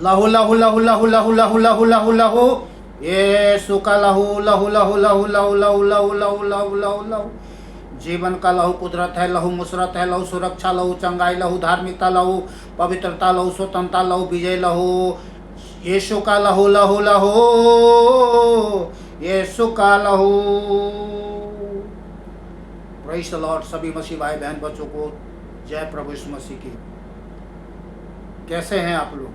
लहू लहू लहू लहू लहू लहू लहू लहू लहू यीशु का लहू लहू लहू लहू लहू लहू लहू लहू लहू लहू लहू। जीवन का लहू कुदरत है, लहू मुसरत है, लहू सुरक्षा, लहू चंगाई, लहू धार्मिकता, लहू पवित्रता, लहू स्वतंत्रता, लहू विजय, लहू यीशु का लहू लहू लहू यीशु का लहू। Praise the Lord. सभी मसीह भाई बहन बच्चों को जय प्रभु यीशु मसीह की। कैसे हैं आप लोग?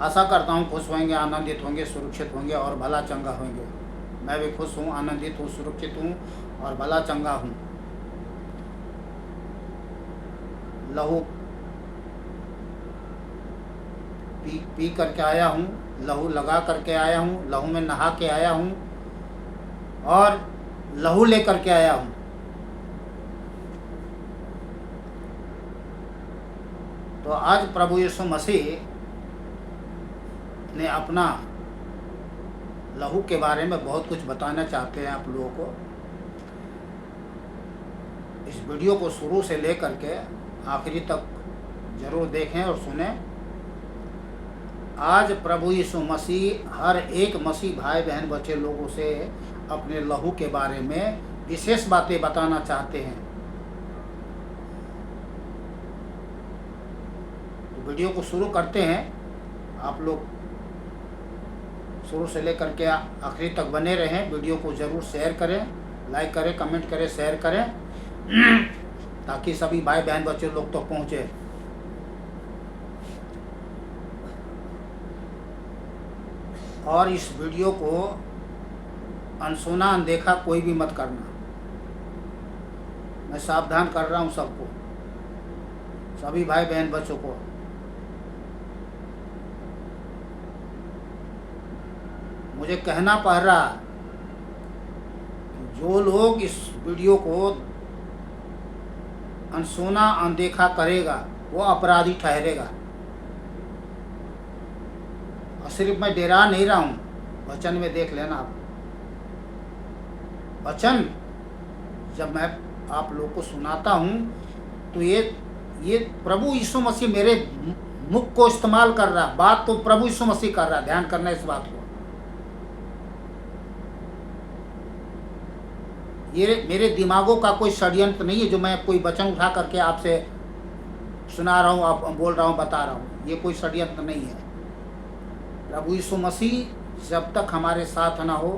आशा करता हूँ खुश होंगे, आनंदित होंगे, सुरक्षित होंगे और भला चंगा होंगे। मैं भी खुश हूँ, आनंदित हूँ, सुरक्षित हूँ और भला चंगा हूँ। लहू पी करके आया हूँ, लहू लगा करके आया हूँ, लहू में नहा के आया हूँ और लहू लेकर के आया हूँ। तो आज प्रभु यीशु मसीह ने अपना लहू के बारे में बहुत कुछ बताना चाहते हैं आप लोगों को। इस वीडियो को शुरू से लेकर के आखिरी तक जरूर देखें और सुने। आज प्रभु यीशु मसीह हर एक मसीह भाई बहन बच्चे लोगों से अपने लहू के बारे में विशेष बातें बताना चाहते हैं। तो वीडियो को शुरू करते हैं। आप लोग शुरू से लेकर के आखिरी तक बने रहें। वीडियो को ज़रूर शेयर करें, लाइक करें, कमेंट करें, शेयर करें ताकि सभी भाई बहन बच्चे लोग तक पहुँचे। और इस वीडियो को अनसुना अनदेखा कोई भी मत करना। मैं सावधान कर रहा हूँ सबको, सभी भाई बहन बच्चों को। मुझे कहना पड़ रहा कि जो लोग इस वीडियो को अनसुना अनदेखा करेगा वो अपराधी ठहरेगा। और सिर्फ मैं डरा नहीं रहा हूँ, वचन में देख लेना आप। वचन जब मैं आप लोग को सुनाता हूँ तो ये प्रभु यीशु मसीह मेरे मुख को इस्तेमाल कर रहा है। बात तो प्रभु यीशु मसीह कर रहा है, ध्यान करना इस बात को। ये मेरे दिमागों का कोई षड्यंत्र नहीं है जो मैं कोई वचन उठा करके आपसे सुना रहा हूँ, आप बोल रहा हूँ, बता रहा हूँ। ये कोई षड्यंत्र नहीं है। प्रभु यीशु मसीह जब तक हमारे साथ ना हो,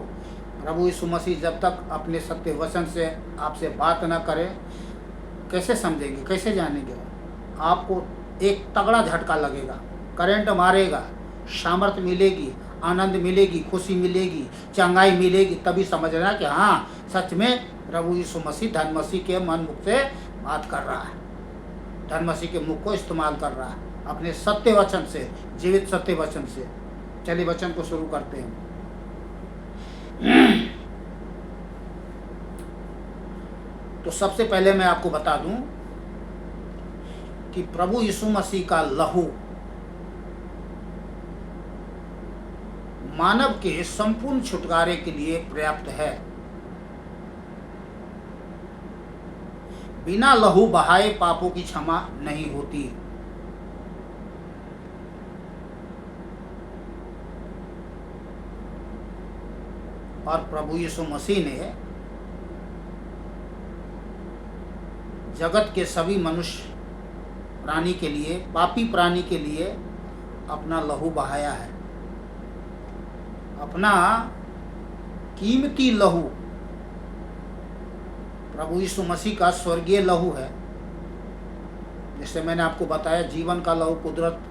प्रभु यीशु मसीह जब तक अपने सत्य वचन से आपसे बात ना करे, कैसे समझेंगे, कैसे जानेंगे? आपको एक तगड़ा झटका लगेगा, करंट मारेगा, सामर्थ्य मिलेगी, आनंद मिलेगी, खुशी मिलेगी, चंगाई मिलेगी। तभी समझना कि हाँ सच में प्रभु यीशु मसीह धन मसीह के मन मुख से बात कर रहा है, धन मसीह के मुख को इस्तेमाल कर रहा है अपने सत्य वचन से, जीवित सत्य वचन से। चलिए वचन को शुरू करते हैं। तो सबसे पहले मैं आपको बता दूं कि प्रभु यीशु मसीह का लहू मानव के संपूर्ण छुटकारे के लिए पर्याप्त है। बिना लहू बहाए पापों की क्षमा नहीं होती। और प्रभु यीशु मसीह ने जगत के सभी मनुष्य प्राणी के लिए, पापी प्राणी के लिए अपना लहू बहाया है। अपना कीमती लहू, प्रभु यीशु मसीह का स्वर्गीय लहू है। जैसे मैंने आपको बताया, जीवन का लहू, कुदरत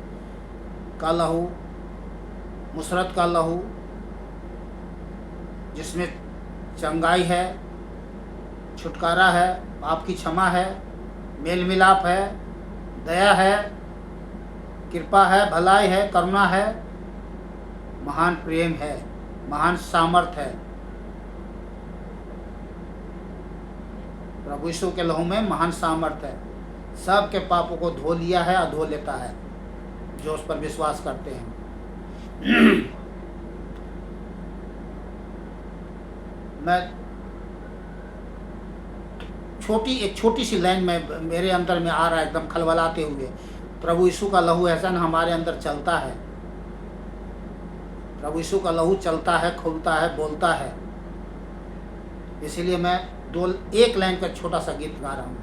का लहू, मुसरत का लहू, जिसमें चंगाई है, छुटकारा है, पाप की क्षमा है, मेल मिलाप है, दया है, कृपा है, भलाई है, करुणा है, महान प्रेम है, महान सामर्थ है। प्रभु यीशु के लहू में महान सामर्थ है। सबके पापों को धो लिया है और धो लेता है जो उस पर विश्वास करते हैं। मैं एक छोटी सी लाइन में मेरे अंदर में आ रहा है एकदम खलबलाते हुए, प्रभु यीशु का लहू ऐसा न हमारे अंदर चलता है, प्रभु यीशु का लहू चलता है, खुलता है, बोलता है। इसीलिए मैं एक लाइन का छोटा सा गीत गा रहा हूँ।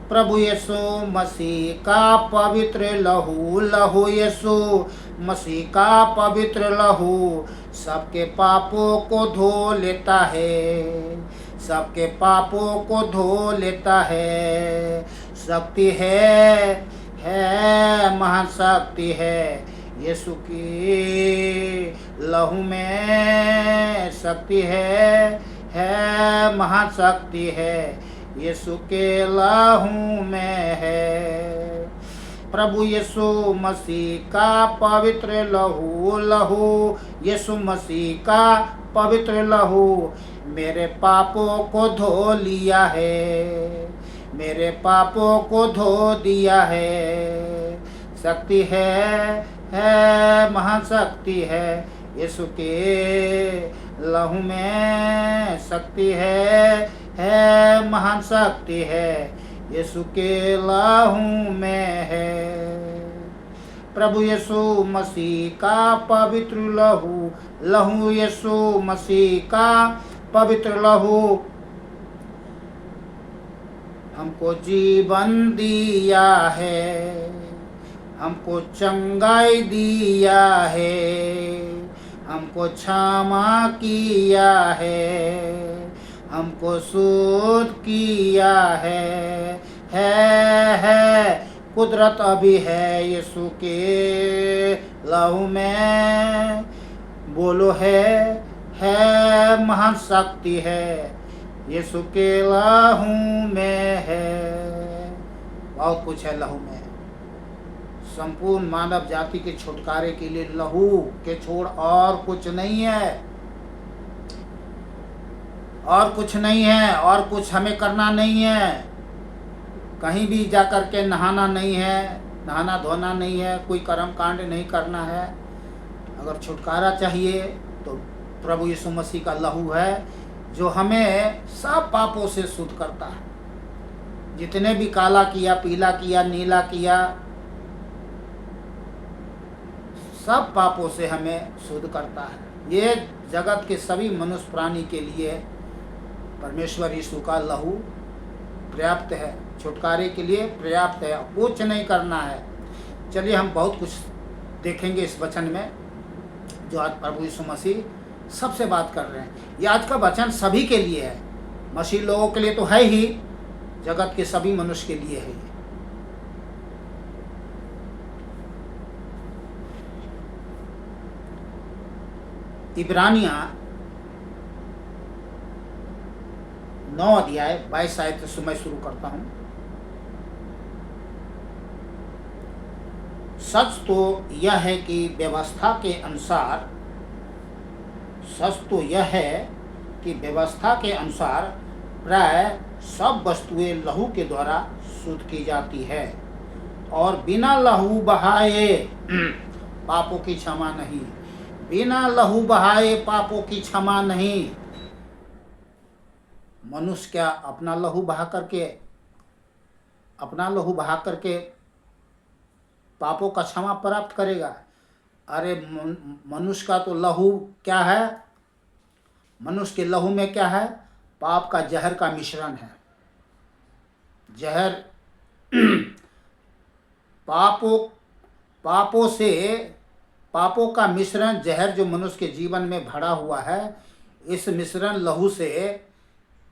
प्रभु यीशु मसीह का पवित्र लहू, लहू यीशु मसीह का पवित्र लहू सबके पापों को धो लेता है, सबके पापों को धो लेता है। शक्ति है महान शक्ति है यीशु की लहू में, शक्ति है महान शक्ति है यीशु के लहू में है। प्रभु यीशु मसीह का पवित्र लहू, लहू यीशु मसीह का पवित्र लहू मेरे पापों को धो लिया है, मेरे पापों को धो दिया है। शक्ति है महान शक्ति है यीशु के लहू में, शक्ति है महान शक्ति है यीशु के लहू में है। प्रभु यीशु मसीह का पवित्र लहू, लहू यीशु मसीह का पवित्र लहू हमको जीवन दिया है, हमको चंगाई दिया है, हमको क्षमा किया है, हमको शुद्ध किया है कुदरत अभी है यीशु के लहू में। बोलो है महान शक्ति है यीशु के लहू में है। बहुत कुछ है लहू में। संपूर्ण मानव जाति के छुटकारे के लिए लहू के छोड़ और कुछ नहीं है, और कुछ नहीं है, और कुछ हमें करना नहीं है। कहीं भी जाकर के नहाना नहीं है, नहाना धोना नहीं है, कोई कर्म कांड नहीं करना है। अगर छुटकारा चाहिए तो प्रभु यीशु मसीह का लहू है जो हमें सब पापों से शुद्ध करता है। जितने भी काला किया, पीला किया, नीला किया, सब पापों से हमें शुद्ध करता है। ये जगत के सभी मनुष्य प्राणी के लिए परमेश्वर यीशु का लहू पर्याप्त है, छुटकारे के लिए पर्याप्त है, कुछ नहीं करना है। चलिए हम बहुत कुछ देखेंगे इस वचन में जो आज प्रभु यीशु मसीह सबसे बात कर रहे हैं। ये आज का वचन सभी के लिए है, मसीह लोगों के लिए तो है ही, जगत के सभी मनुष्य के लिए है। इब्रानियां 9 अध्याय 22 आयत से मैं शुरू करता हूं। सच तो यह है कि व्यवस्था के अनुसार, सच तो यह है कि व्यवस्था के अनुसार प्राय सब वस्तुएं लहू के द्वारा शुद्ध की जाती है और बिना लहू बहाए पापों की क्षमा नहीं, बिना लहू बहाए पापों की क्षमा नहीं। मनुष्य क्या अपना लहू बहा करके पापों का क्षमा प्राप्त करेगा? अरे मनुष्य का तो लहू क्या है? मनुष्य के लहू में क्या है? पाप का जहर का मिश्रण है। जहर पापों का मिश्रण, जहर जो मनुष्य के जीवन में भरा हुआ है, इस मिश्रण लहू से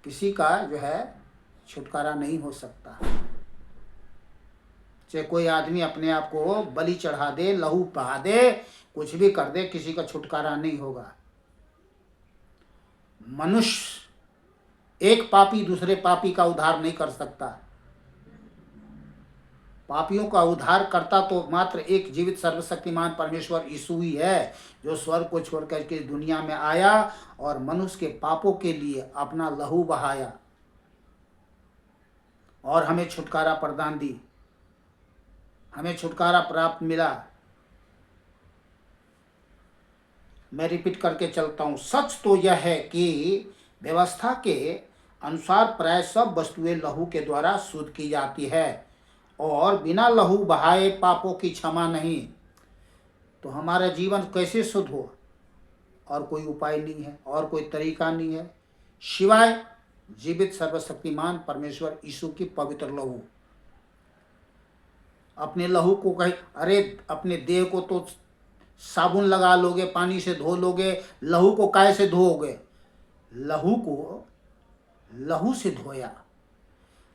किसी का जो है छुटकारा नहीं हो सकता। चाहे कोई आदमी अपने आप को बलि चढ़ा दे, लहू बहा दे, कुछ भी कर दे, किसी का छुटकारा नहीं होगा। मनुष्य एक पापी दूसरे पापी का उद्धार नहीं कर सकता। पापियों का उद्धार करता तो मात्र एक जीवित सर्वशक्तिमान परमेश्वर यीशु ही है, जो स्वर्ग को छोड़ करके दुनिया में आया और मनुष्य के पापों के लिए अपना लहू बहाया और हमें छुटकारा प्रदान दी, हमें छुटकारा प्राप्त मिला। मैं रिपीट करके चलता हूँ। सच तो यह है कि व्यवस्था के अनुसार प्राय सब वस्तुएं लहू के द्वारा शुद्ध की जाती है और बिना लहू बहाए पापों की क्षमा नहीं, तो हमारा जीवन कैसे शुद्ध हो? और कोई उपाय नहीं है, और कोई तरीका नहीं है सिवाय जीवित सर्वशक्तिमान परमेश्वर यीशु की पवित्र लहू। अपने लहू को कहीं, अरे अपने देह को तो साबुन लगा लोगे, पानी से धो लोगे, लहू को काय से धोओगे? लहू को लहू से धोया।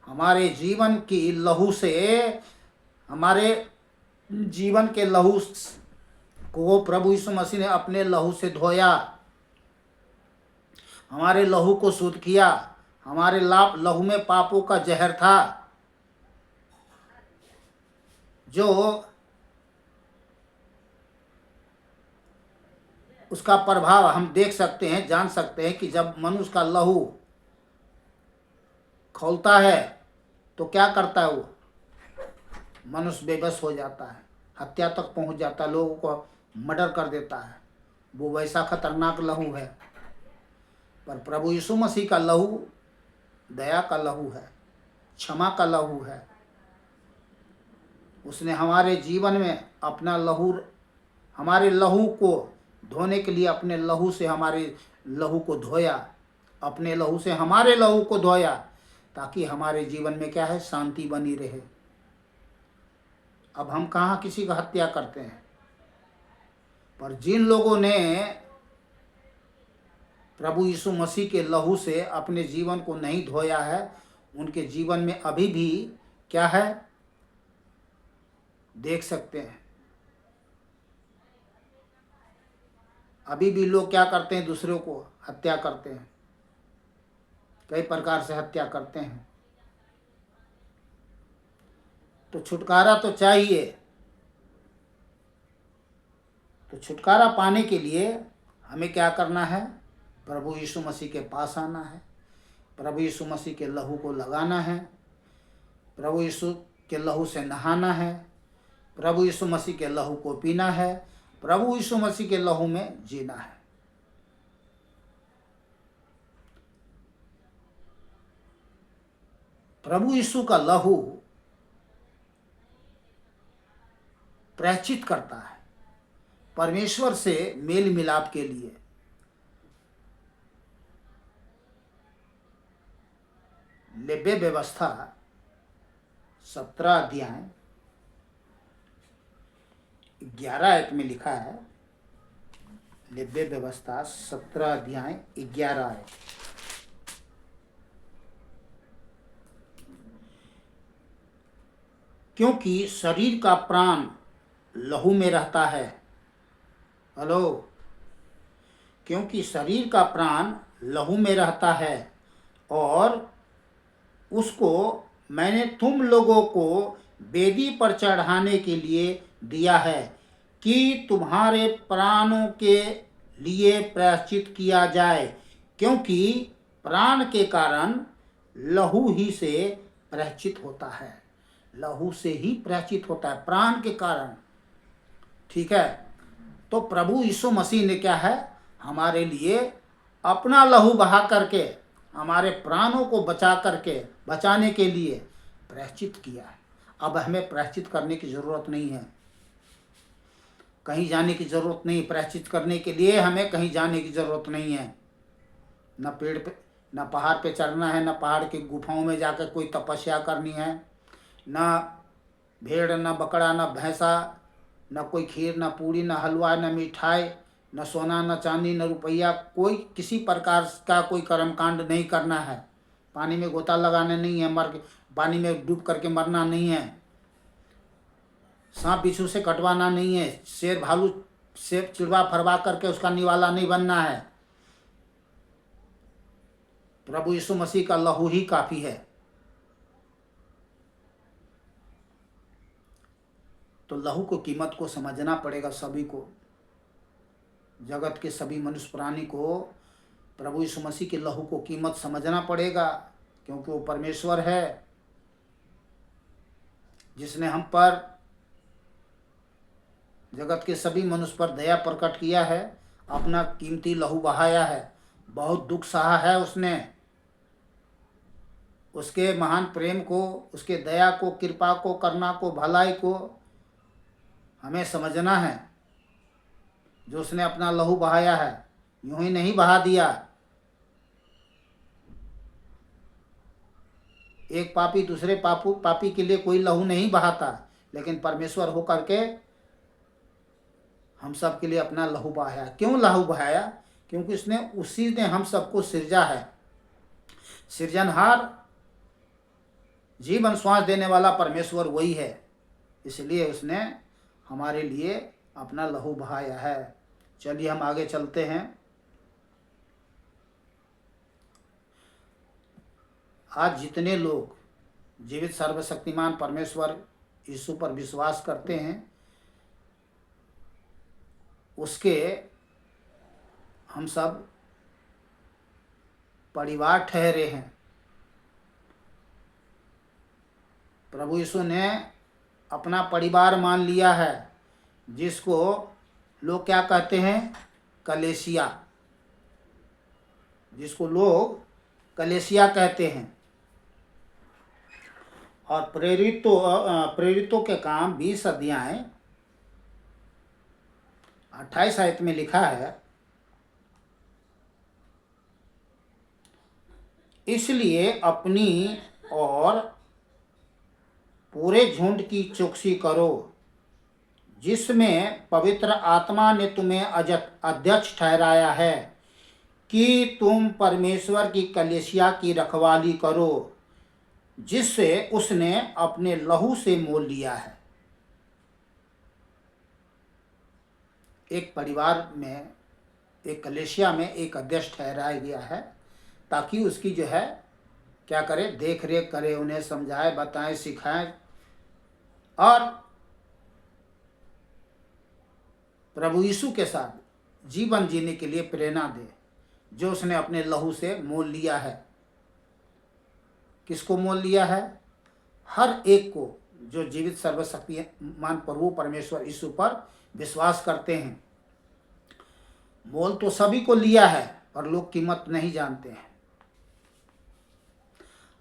हमारे जीवन की लहू से, हमारे जीवन के लहू को प्रभु यीशु मसीह ने अपने लहू से धोया, हमारे लहू को शुद्ध किया। हमारे लहू में पापों का जहर था जो उसका प्रभाव हम देख सकते हैं, जान सकते हैं कि जब मनुष्य का लहू खौलता है तो क्या करता है वो? मनुष्य बेबस हो जाता है, हत्या तक पहुंच जाता है, लोगों को मर्डर कर देता है। वो वैसा खतरनाक लहू है। पर प्रभु यीशु मसीह का लहू दया का लहू है, क्षमा का लहू है। उसने हमारे जीवन में अपना लहू, हमारे लहू को धोने के लिए अपने लहू से हमारे लहू को धोया, अपने लहू से हमारे लहू को धोया, ताकि हमारे जीवन में क्या है? शांति बनी रहे। अब हम कहाँ किसी का हत्या करते हैं? पर जिन लोगों ने प्रभु यीशु मसीह के लहू से अपने जीवन को नहीं धोया है, उनके जीवन में अभी भी क्या है? देख सकते हैं अभी भी लोग क्या करते हैं? दूसरों को हत्या करते हैं, कई प्रकार से हत्या करते हैं। तो छुटकारा तो चाहिए। तो छुटकारा पाने के लिए हमें क्या करना है? प्रभु यीशु मसीह के पास आना है, प्रभु यीशु मसीह के लहू को लगाना है, प्रभु यीशु के लहू से नहाना है, प्रभु यीशु मसीह के लहू को पीना है, प्रभु यीशु मसीह के लहू में जीना है। प्रभु यीशु का लहू प्रायश्चित करता है परमेश्वर से मेल मिलाप के लिए। लेबे व्यवस्था 17 अध्याय 11 आयत में लिखा है। लेबे व्यवस्था 17 अध्याय 11 आयत। क्योंकि शरीर का प्राण लहू में रहता है। हेलो, क्योंकि शरीर का प्राण लहू में रहता है और उसको मैंने तुम लोगों को वेदी पर चढ़ाने के लिए दिया है कि तुम्हारे प्राणों के लिए प्रायश्चित किया जाए, क्योंकि प्राण के कारण लहू ही से प्रायश्चित होता है। लहू से ही प्रायश्चित होता है, प्राण के कारण। ठीक है, तो प्रभु यीशु मसीह ने क्या है? हमारे लिए अपना लहू बहा करके हमारे प्राणों को बचाने के लिए प्रायश्चित किया है। अब हमें प्रायश्चित करने की ज़रूरत नहीं है, कहीं जाने की ज़रूरत नहीं। प्रायश्चित करने के लिए हमें कहीं जाने की ज़रूरत नहीं है। न पेड़ पे, न पहाड़ पे चढ़ना है, न पहाड़ की गुफाओं में जाकर कोई तपस्या करनी है, न भेड़, न बकरा, न भैंसा, न कोई खीर, न पूड़ी, न हलवा, न मिठाई, न सोना, न चांदी, न रुपया, कोई किसी प्रकार का कोई कर्मकांड नहीं करना है। पानी में गोता लगाना नहीं है, पानी में डूब करके मरना नहीं है, सांप बिच्छू से कटवाना नहीं है, शेर भालू से चिड़वा फरवा करके उसका निवाला नहीं बनना है। प्रभु यीशु मसीह का लहू ही काफ़ी है। तो लहू को कीमत को समझना पड़ेगा सभी को, जगत के सभी मनुष्य प्राणी को प्रभु यीशु मसीह के लहू को कीमत समझना पड़ेगा, क्योंकि वो परमेश्वर है जिसने हम पर, जगत के सभी मनुष्य पर दया प्रकट किया है, अपना कीमती लहू बहाया है, बहुत दुख सहा है उसने। उसके महान प्रेम को, उसके दया को, कृपा को, करुणा को, भलाई को हमें समझना है। जो उसने अपना लहू बहाया है, यूं ही नहीं बहा दिया। एक पापी दूसरे पापी के लिए कोई लहू नहीं बहाता, लेकिन परमेश्वर होकर के हम सब के लिए अपना लहू बहाया। क्यों लहू बहाया? क्योंकि उसी ने हम सबको सृजा है। सृजनहार, जीवन श्वास देने वाला परमेश्वर वही है, इसलिए उसने हमारे लिए अपना लहू बहाया है। चलिए हम आगे चलते हैं। आज जितने लोग जीवित सर्वशक्तिमान परमेश्वर यीशु पर विश्वास करते हैं, उसके हम सब परिवार ठहरे हैं। प्रभु यीशु ने अपना परिवार मान लिया है, जिसको लोग क्या कहते हैं? कलेसिया, जिसको लोग कलेसिया कहते हैं। और प्रेरितों के काम 20 अध्याय 28 आयत में लिखा है, इसलिए अपनी और पूरे झुंड की चौकसी करो, जिसमें पवित्र आत्मा ने तुम्हें अध्यक्ष ठहराया है, कि तुम परमेश्वर की कलीसिया की रखवाली करो, जिससे उसने अपने लहू से मोल लिया है। एक परिवार में, एक कलीसिया में एक अध्यक्ष ठहराया गया है, ताकि उसकी जो है क्या करे? देख रेख करे, उन्हें समझाए, बताए, सिखाए और प्रभु यीशु के साथ जीवन जीने के लिए प्रेरणा दे, जो उसने अपने लहू से मोल लिया है। किसको मोल लिया है? हर एक को, जो जीवित सर्वशक्तिमान प्रभु परमेश्वर यीशु पर विश्वास करते हैं। मोल तो सभी को लिया है, और लोग कीमत नहीं जानते हैं।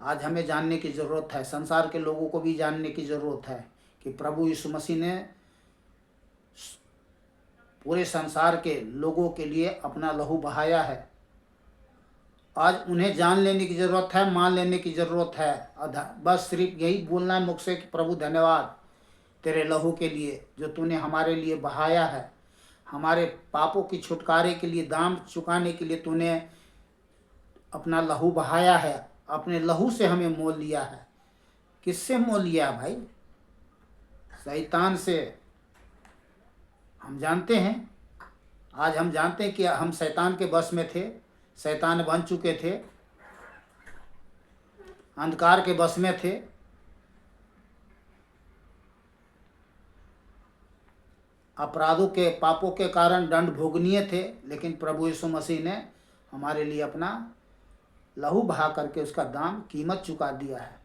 आज हमें जानने की ज़रूरत है, संसार के लोगों को भी जानने की ज़रूरत है कि प्रभु यीशु मसीह ने पूरे संसार के लोगों के लिए अपना लहू बहाया है। आज उन्हें जान लेने की ज़रूरत है, मान लेने की ज़रूरत है। बस सिर्फ यही बोलना है मुख से कि प्रभु धन्यवाद तेरे लहू के लिए, जो तूने हमारे लिए बहाया है। हमारे पापों की छुटकारे के लिए, दाम चुकाने के लिए तूने अपना लहू बहाया है। अपने लहू से हमें मोल लिया है। किससे मोल लिया भाई? शैतान से। हम जानते हैं, आज हम जानते हैं कि हम शैतान के बस में थे, शैतान बन चुके थे, अंधकार के बस में थे। अपराधों के, पापों के कारण दंड भोगनीय थे, लेकिन प्रभु यीशु मसीह ने हमारे लिए अपना लहू बहा करके उसका दाम, कीमत चुका दिया है।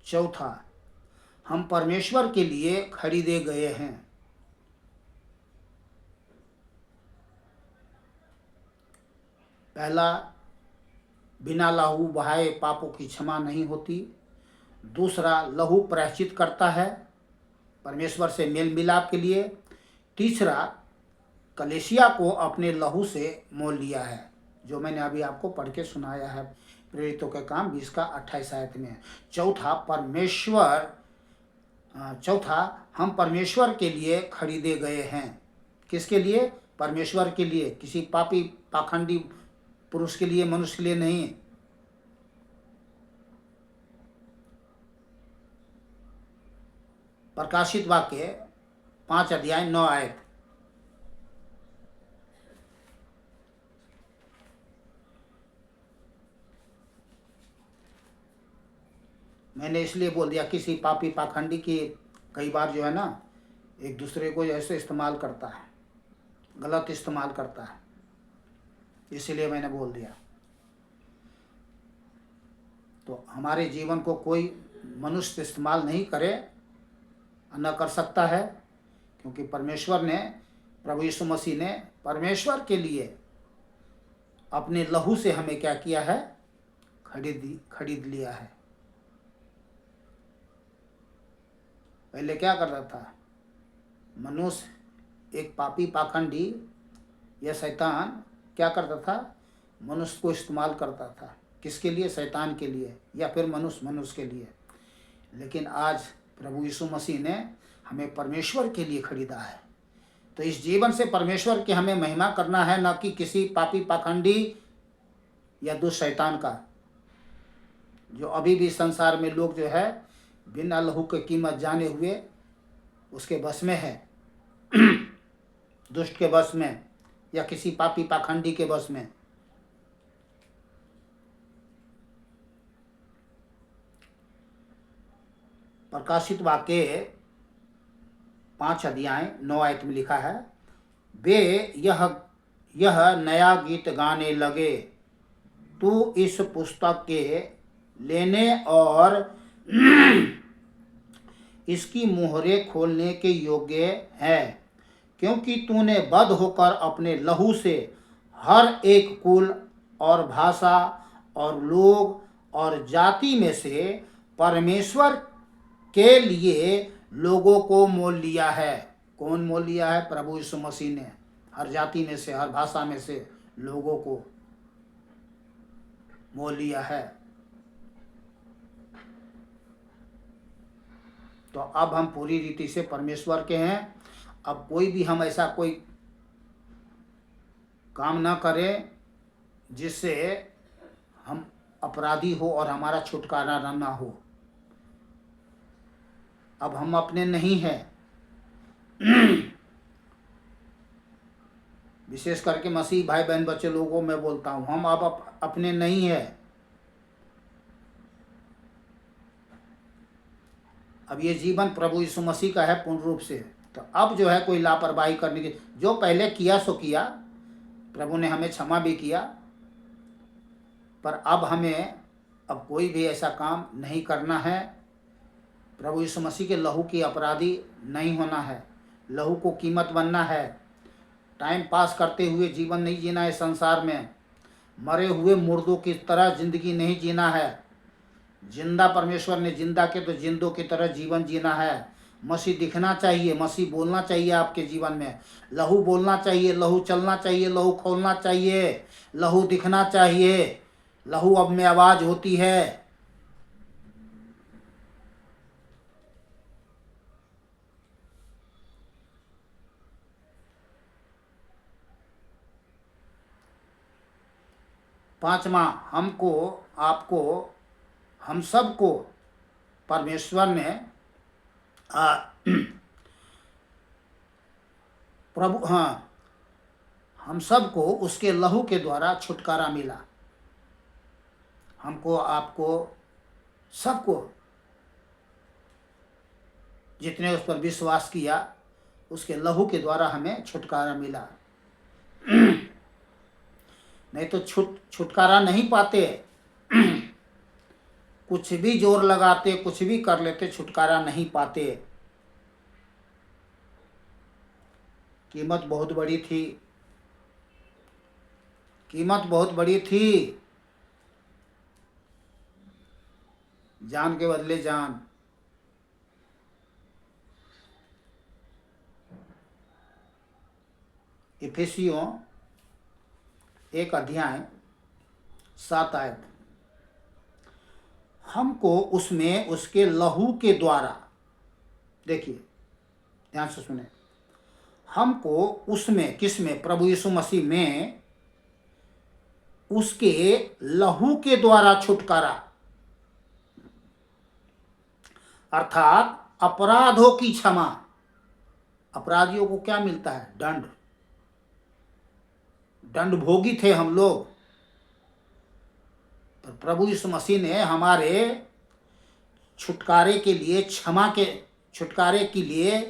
चौथा, हम परमेश्वर के लिए खरीदे गए हैं। पहला, बिना लहू बहाए पापों की क्षमा नहीं होती। दूसरा, लहू प्रायश्चित करता है परमेश्वर से मेल मिलाप के लिए। तीसरा, कलीसिया को अपने लहू से मोल लिया है, जो मैंने अभी आपको पढ़ के सुनाया है प्रेरितों के काम 20 का 28 आयत में। चौथा, हम परमेश्वर के लिए खरीदे गए हैं। किसके लिए? परमेश्वर के लिए, किसी पापी पाखंडी पुरुष के लिए, मनुष्य के लिए नहीं। प्रकाशित वाक्य 5 अध्याय 9 आयत। मैंने इसलिए बोल दिया, किसी पापी पाखंडी की कई बार जो है ना, एक दूसरे को ऐसे इस्तेमाल करता है, गलत इस्तेमाल करता है, इसीलिए मैंने बोल दिया। तो हमारे जीवन को कोई मनुष्य इस्तेमाल नहीं करे, न कर सकता है, क्योंकि परमेश्वर ने, प्रभु यीशु मसीह ने परमेश्वर के लिए अपने लहू से हमें क्या किया है, खरीद लिया है। पहले क्या करता था मनुष्य, एक पापी पाखंडी या शैतान क्या करता था, मनुष्य को इस्तेमाल करता था। किसके लिए? शैतान के लिए, या फिर मनुष्य के लिए। लेकिन आज प्रभु यीशु मसीह ने हमें परमेश्वर के लिए खरीदा है। तो इस जीवन से परमेश्वर की हमें महिमा करना है, न कि किसी पापी पाखंडी या दुष्ट शैतान का, जो अभी भी संसार में लोग जो है बिना लहू की कीमत जाने हुए उसके बस में है, दुष्ट के बस में या किसी पापी पाखंडी के बस में। प्रकाशित वाक्य 5 अध्याय 9 आयत में लिखा है, वे यह नया गीत गाने लगे, तू इस पुस्तक के लेने और इसकी मोहरें खोलने के योग्य है, क्योंकि तूने बद्ध होकर अपने लहू से हर एक कुल और भाषा और लोग और जाति में से परमेश्वर के लिए लोगों को मोल लिया है। कौन मोल लिया है? प्रभु यीशु मसीह ने हर जाति में से, हर भाषा में से लोगों को मोल लिया है। तो अब हम पूरी रीति से परमेश्वर के हैं। अब कोई भी हम ऐसा कोई काम ना करें जिससे हम अपराधी हो और हमारा छुटकारा ना हो। अब हम अपने नहीं हैं। विशेष करके मसीह भाई बहन बच्चे लोगों में बोलता हूँ, हम अब अपने नहीं है। अब ये जीवन प्रभु यीशु मसीह का है पूर्ण रूप से। तो अब जो है कोई लापरवाही करने की, जो पहले किया सो किया, प्रभु ने हमें क्षमा भी किया, पर अब हमें अब कोई भी ऐसा काम नहीं करना है। प्रभु यीशु मसीह के लहू की अपराधी नहीं होना है, लहू को कीमत बनना है। टाइम पास करते हुए जीवन नहीं जीना है संसार में, मरे हुए मुर्दों की तरह जिंदगी नहीं जीना है। जिंदा परमेश्वर ने जिंदा के तो जिंदों की तरह जीवन जीना है। मसीह दिखना चाहिए, मसीह बोलना चाहिए आपके जीवन में, लहू बोलना चाहिए, लहू चलना चाहिए, लहू खोलना चाहिए, लहू दिखना चाहिए। लहू अब में आवाज होती है। पांचवा, हमको, आपको, हम सबको परमेश्वर ने प्रभु, हाँ, हम सबको उसके लहू के द्वारा छुटकारा मिला। हमको, आपको, सबको, जितने उस पर विश्वास किया, उसके लहू के द्वारा हमें छुटकारा मिला। नहीं तो छुटकारा नहीं पाते। कुछ भी जोर लगाते, कुछ भी कर लेते, छुटकारा नहीं पाते। कीमत बहुत बड़ी थी, कीमत बहुत बड़ी थी। जान के बदले जान। इफिसियों 1 अध्याय 7 आयत, हमको उसमें उसके लहू के द्वारा, देखिए ध्यान से सुने, हमको उसमें, किसमें? प्रभु यीशु मसीह में उसके लहू के द्वारा छुटकारा, अर्थात अपराधों की क्षमा। अपराधियों को क्या मिलता है? दंड। दंड भोगी थे हम लोग, पर प्रभु यीशु मसीह ने हमारे छुटकारे के लिए, छुटकारे के लिए,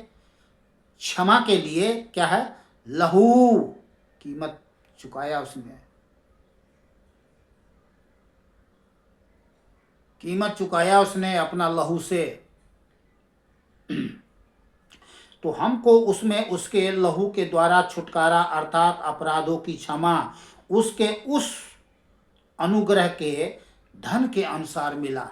क्षमा के लिए क्या है? लहू, कीमत चुकाया उसने। कीमत चुकाया उसने अपना लहू से, तो हमको उसमें उसके लहू के द्वारा छुटकारा अर्थात अपराधों की क्षमा उसके उस अनुग्रह के धन के अनुसार मिला।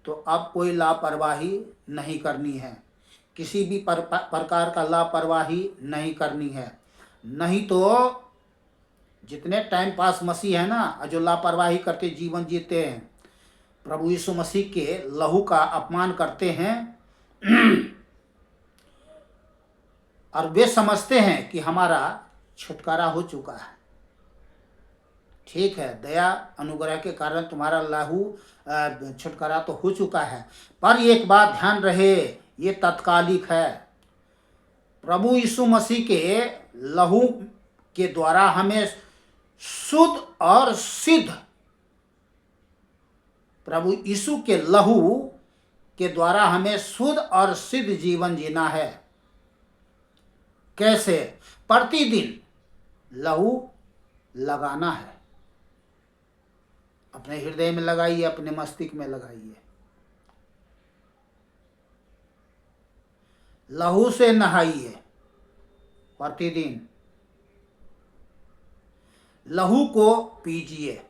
तो अब कोई लापरवाही नहीं करनी है, किसी भी प्रकार का लापरवाही नहीं करनी है। नहीं तो जितने टाइम पास मसीह है ना, जो लापरवाही करके जीवन जीते हैं, प्रभु यीशु मसीह के लहू का अपमान करते हैं और वे समझते हैं कि हमारा छुटकारा हो चुका है। ठीक है, दया अनुग्रह के कारण तुम्हारा लहू छुटकारा तो हो चुका है, पर एक बात ध्यान रहे, ये तात्कालिक है। प्रभु यीशु मसीह के लहू के द्वारा हमें शुद्ध और सिद्ध, प्रभु यीशु के लहू के द्वारा हमें शुद्ध और सिद्ध जीवन जीना है। कैसे? प्रतिदिन लहू लगाना है, अपने हृदय में लगाइए, अपने मस्तिष्क में लगाइए। लहू से नहाइए प्रतिदिन, लहू को पीजिए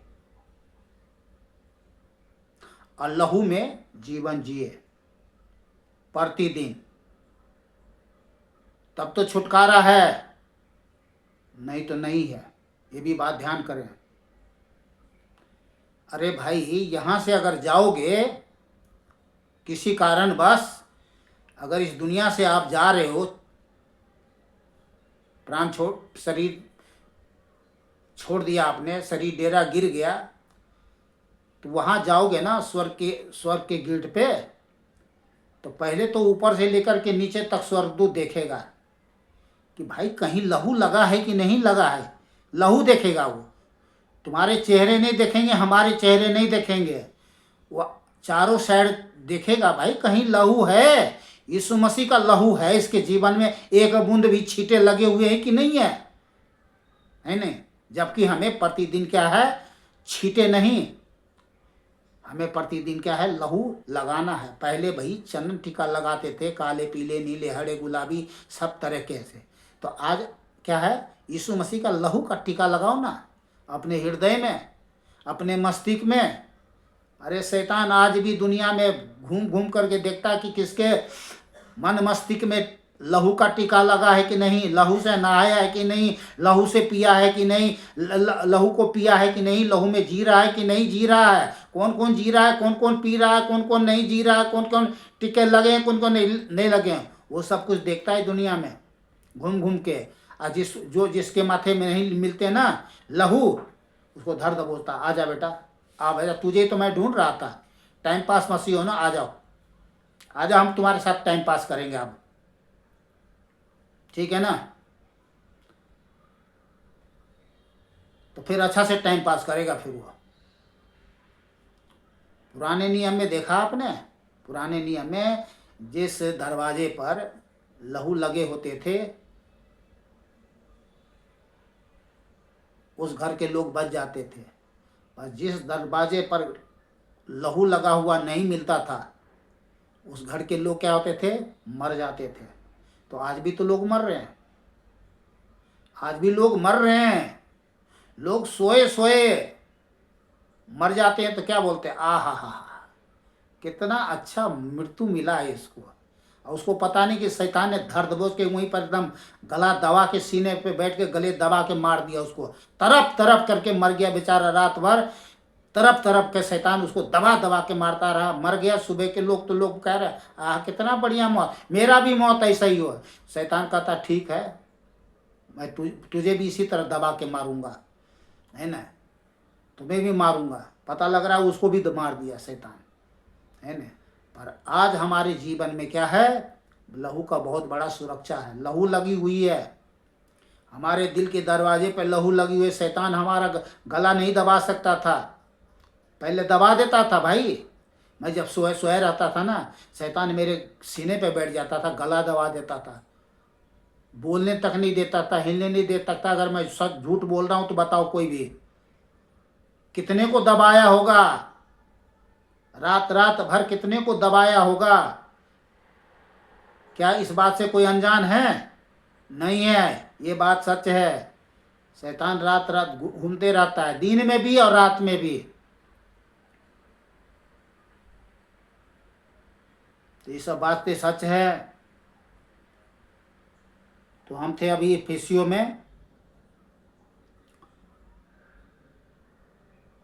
और लहू में जीवन जिए प्रतिदिन, तब तो छुटकारा है, नहीं तो नहीं है। ये भी बात ध्यान करें। अरे भाई, यहाँ से अगर जाओगे किसी कारणवश, अगर इस दुनिया से आप जा रहे हो, प्राण शरीर छोड़ दिया आपने, शरीर डेरा गिर गया, तो वहाँ जाओगे ना स्वर्ग के गेट पे, तो पहले तो ऊपर से लेकर के नीचे तक स्वर्गदूत देखेगा कि भाई कहीं लहू लगा है कि नहीं लगा है। लहू देखेगा वो, तुम्हारे चेहरे नहीं देखेंगे, हमारे चेहरे नहीं देखेंगे, वो चारों साइड देखेगा भाई कहीं लहू है, यीशु मसीह का लहू है इसके जीवन में, एक बूंद भी छींटे लगे हुए हैं कि नहीं है नहीं? जबकि हमें प्रतिदिन क्या है, छींटे नहीं, हमें प्रतिदिन क्या है, लहू लगाना है। पहले भाई चंदन टीका लगाते थे, काले पीले नीले हरे गुलाबी सब तरह के से, तो आज क्या है, यीशु मसीह का लहू का टीका लगाओ ना अपने हृदय में, अपने मस्तिष्क में। अरे शैतान आज भी दुनिया में घूम घूम करके देखता है कि किसके मन मस्तिष्क में लहू का टीका लगा है कि नहीं, लहू से नहाया है कि नहीं, लहू से पिया है कि नहीं, लहू को पिया है कि नहीं, लहू में जी रहा है कि नहीं जी रहा है, कौन कौन जी रहा है, कौन कौन पी रहा है, कौन कौन नहीं जी रहा है, कौन कौन टीके लगे हैं, कौन कौन नहीं लगे हैं, वो सब कुछ देखता है दुनिया में घूम घूम के। और जिसके माथे में नहीं मिलते ना लहू, उसको धर दबोचता, आ जा बेटा, आ बेटा, तुझे तो मैं ढूंढ रहा था, टाइम पास मसीह हो ना, आ जाओ आ जाओ, हम तुम्हारे साथ टाइम पास करेंगे अब, ठीक है ना? तो फिर अच्छा से टाइम पास करेगा फिर वो। पुराने नियम में देखा आपने, पुराने नियम में जिस दरवाजे पर लहू लगे होते थे, उस घर के लोग बच जाते थे, और जिस दरवाजे पर लहू लगा हुआ नहीं मिलता था, उस घर के लोग क्या होते थे, मर जाते थे। तो आज भी तो लोग मर रहे हैं, आज भी लोग मर रहे हैं, लोग सोए सोए मर जाते हैं, तो क्या बोलते हैं, आ हा, कितना अच्छा मृत्यु मिला है इसको। और उसको पता नहीं कि शैतान ने धर दबोच के वहीं पर एकदम गला दबा के, सीने पे बैठ के गले दबा के मार दिया उसको, तरफ तरफ करके मर गया बेचारा, रात भर तरफ तरफ के शैतान उसको दबा दबा के मारता रहा, मर गया। सुबह के लोग तो लोग कह रहे आह कितना बढ़िया मौत, मेरा भी मौत ऐसा ही हो। शैतान कहता ठीक है, मैं तुझे भी इसी तरह दबा के मारूंगा, है ना, तुम्हें भी मारूंगा। पता लग रहा है उसको भी मार दिया शैतान, है ना। पर आज हमारे जीवन में क्या है, लहू का बहुत बड़ा सुरक्षा है, लहू लगी हुई है हमारे दिल के दरवाजे पर, लहू लगी हुई। शैतान हमारा गला नहीं दबा सकता था, पहले दबा देता था भाई। मैं जब सोए रहता था ना, शैतान मेरे सीने पे बैठ जाता था, गला दबा देता था, बोलने तक नहीं देता था, हिलने नहीं देता था। अगर मैं सच झूठ बोल रहा हूँ तो बताओ कोई भी, कितने को दबाया होगा, रात रात भर कितने को दबाया होगा। क्या इस बात से कोई अनजान है? नहीं है, ये बात सच है। शैतान रात रात घूमते रहता है, दिन में भी और रात में भी। तो ये सब बातें सच है। तो हम थे अभी इफिसियों में,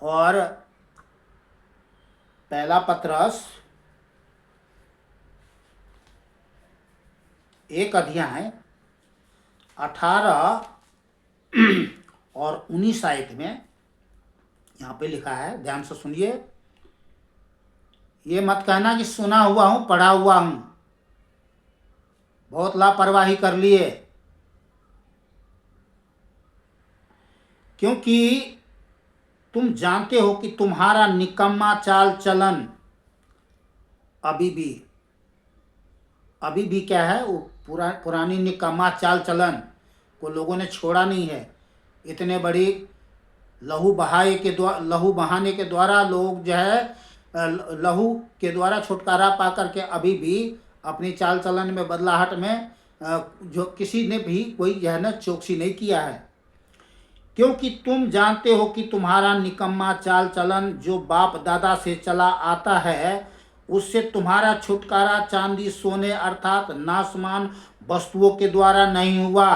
और पहला पत्रस 1 अध्याय 18 और 19 आयत में यहाँ पे लिखा है, ध्यान से सुनिए। ये मत कहना कि सुना हुआ हूं, पढ़ा हुआ हूं, बहुत लापरवाही कर लिए। क्योंकि तुम जानते हो कि तुम्हारा निकम्मा चाल चलन अभी भी क्या है, वो पुरानी निकम्मा चाल चलन को लोगों ने छोड़ा नहीं है। इतने बड़ी लहू बहाने के द्वारा लोग जो है लहू के द्वारा छुटकारा पा करके अभी भी अपनी चाल चलन में बदलाहट में जो किसी ने भी कोई जो है ना चौकसी नहीं किया है। क्योंकि तुम जानते हो कि तुम्हारा निकम्मा चाल चलन जो बाप दादा से चला आता है, उससे तुम्हारा छुटकारा चांदी सोने अर्थात नाशमान वस्तुओं के द्वारा नहीं हुआ,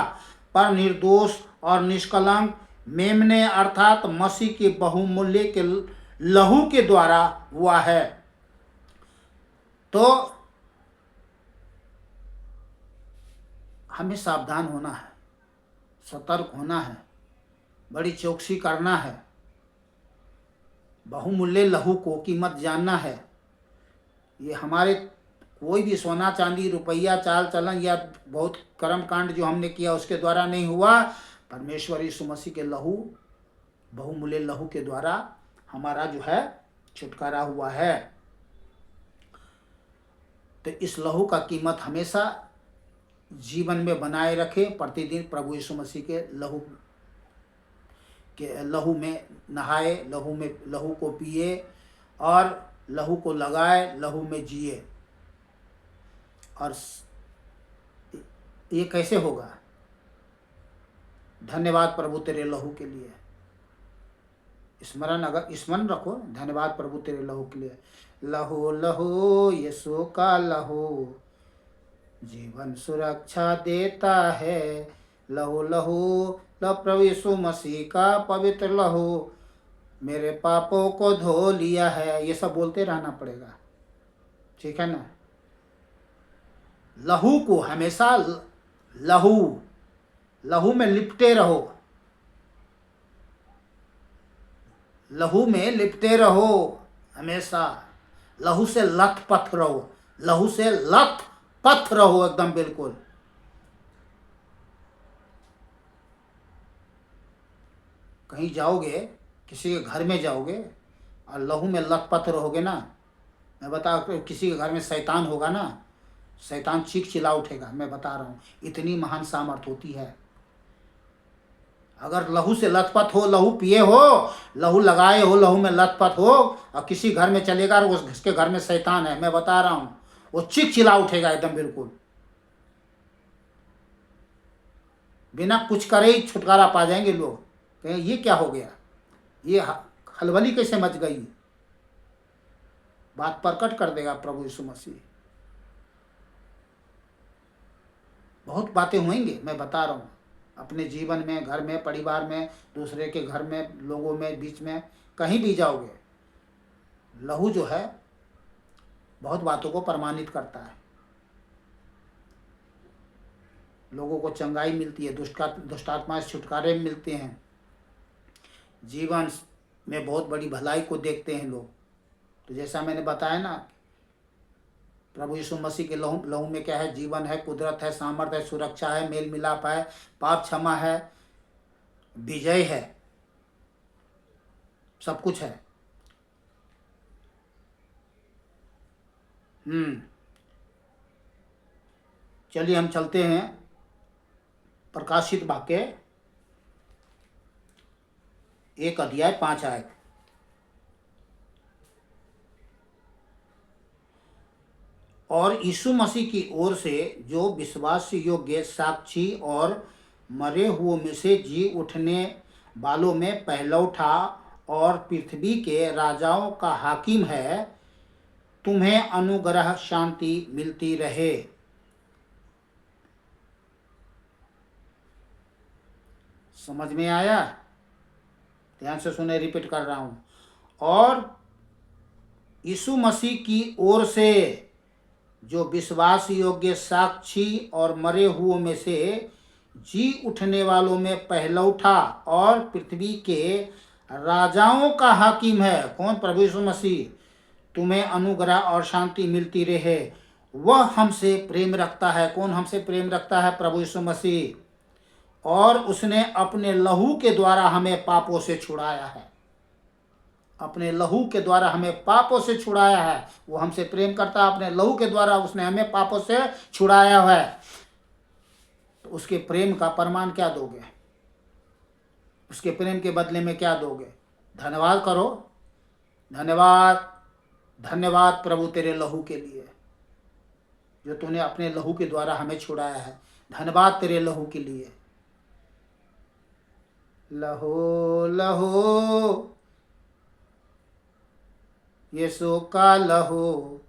पर निर्दोष और निष्कलंक मेमने अर्थात मसीह के बहुमूल्य के लहू के द्वारा हुआ है। तो हमें सावधान होना है, सतर्क होना है, बड़ी चौकसी करना है, बहुमूल्य लहू को कीमत जानना है। ये हमारे कोई भी सोना चांदी रुपया चाल चलन या बहुत कर्म कांड जो हमने किया उसके द्वारा नहीं हुआ, परमेश्वर यीशु मसीह के लहू, बहुमूल्य लहू के द्वारा हमारा जो है छुटकारा हुआ है। तो इस लहू का कीमत हमेशा जीवन में बनाए रखे। प्रतिदिन प्रभु यीशु मसीह के लहू में नहाए, लहू को पिए और लहू को लगाए, लहू में जिए। और ये कैसे होगा? धन्यवाद प्रभु तेरे लहू के लिए। स्मरण रखो, धन्यवाद प्रभु तेरे लहू के लिए। लहू लहू यीशु का लहू जीवन सुरक्षा देता है। लहू लहू प्रभु यीशु मसीह का पवित्र लहू मेरे पापों को धो लिया है। ये सब बोलते रहना पड़ेगा, ठीक है ना। लहू को हमेशा लहू में लिपटे रहो, लहू में लिपटे रहो हमेशा। लहू से लथपथ रहो, लहू से लथपथ रहो एकदम बिल्कुल। कहीं जाओगे, किसी के घर में जाओगे और लहू में लथपथ रहोगे ना, मैं बता, किसी के घर में शैतान होगा ना, शैतान चीख चिल्ला उठेगा। मैं बता रहा हूँ, इतनी महान सामर्थ होती है। अगर लहू से लथपथ हो, लहू पिए हो, लहू लगाए हो, लहू में लथपथ हो और किसी घर में चलेगा और उसके घर में शैतान है, मैं बता रहा हूँ वो चीख चिल्ला उठेगा एकदम बिल्कुल। बिना कुछ करे ही छुटकारा पा जाएंगे लोग। कहें ये क्या हो गया, ये खलबली कैसे मच गई। बात प्रकट कर देगा प्रभु यीशु मसीह। बहुत बातें होंगी, मैं बता रहा हूँ, अपने जीवन में, घर में, परिवार में, दूसरे के घर में, लोगों में, बीच में, कहीं भी जाओगे, लहू जो है बहुत बातों को प्रमाणित करता है। लोगों को चंगाई मिलती है, दुष्टात्मा से छुटकारे मिलते हैं, जीवन में बहुत बड़ी भलाई को देखते हैं लोग। तो जैसा मैंने बताया ना, प्रभु यीशु मसीह के लहू में क्या है? जीवन है, कुदरत है, सामर्थ है, सुरक्षा है, मेल मिलाप है, पाप क्षमा है, विजय है, सब कुछ है। चलिए हम चलते हैं प्रकाशित वाक्य 1 अध्याय 5 आयत। और यीशु मसीह की ओर से जो विश्वास योग्य साक्षी और मरे हुओं में से जी उठने वालों में पहलौठा और पृथ्वी के राजाओं का हाकिम है, तुम्हें अनुग्रह शांति मिलती रहे। समझ में आया? ध्यान से सुने, रिपीट कर रहा हूं। और यीशु मसीह की ओर से जो विश्वास योग्य साक्षी और मरे हुओं में से जी उठने वालों में पहलौठा और पृथ्वी के राजाओं का हाकिम है। कौन? प्रभु यीशु मसीह। तुम्हें अनुग्रह और शांति मिलती रहे। वह हमसे प्रेम रखता है। कौन हमसे प्रेम रखता है? प्रभु यीशु मसीह। और उसने अपने लहू के द्वारा हमें पापों से छुड़ाया है। अपने लहू के द्वारा हमें पापों से छुड़ाया है। वो हमसे प्रेम करता है, अपने लहू के द्वारा उसने हमें पापों से छुड़ाया है। तो उसके प्रेम का प्रमाण क्या दोगे? उसके प्रेम के बदले में क्या दोगे? धन्यवाद करो। धन्यवाद, धन्यवाद प्रभु तेरे लहू के लिए, जो तूने अपने लहू के द्वारा हमें छुड़ाया है। धन्यवाद तेरे लहू के लिए। लहो लहो यीशु का लहू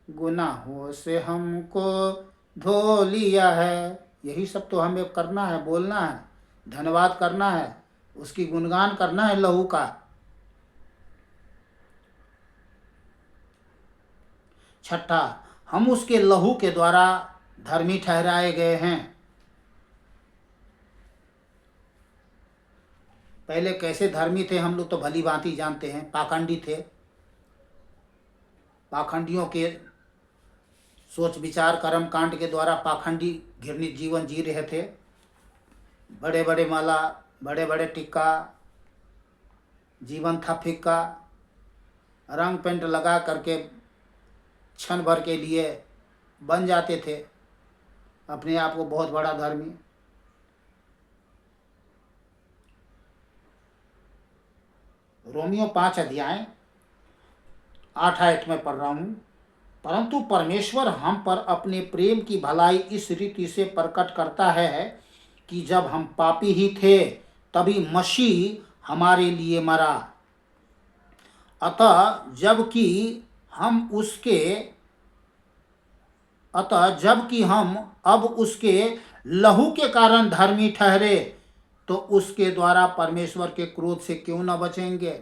गुनाहों से हमको धो लिया है। यही सब तो हमें करना है, बोलना है, धन्यवाद करना है, उसकी गुणगान करना है लहू का। छठा, हम उसके लहू के द्वारा धर्मी ठहराए गए हैं। पहले कैसे धर्मी थे हम लोग तो भली भांति जानते हैं। पाखंडी थे। पाखंडियों के सोच विचार कर्म कांड के द्वारा पाखंडी घृणित जीवन जी रहे थे। बड़े बड़े माला, बड़े बड़े टिक्का, जीवन था फिक्का, रंग पेंट लगा करके क्षण भर के लिए बन जाते थे अपने आप को बहुत बड़ा धर्मी। रोमियो 5 अध्याय 8 आयत में पढ़ रहा हूँ। परंतु परमेश्वर हम पर अपने प्रेम की भलाई इस रीति से प्रकट करता है कि जब हम पापी ही थे तभी मसीह हमारे लिए मरा। अतः जबकि हम अब उसके लहू के कारण धर्मी ठहरे तो उसके द्वारा परमेश्वर के क्रोध से क्यों न बचेंगे?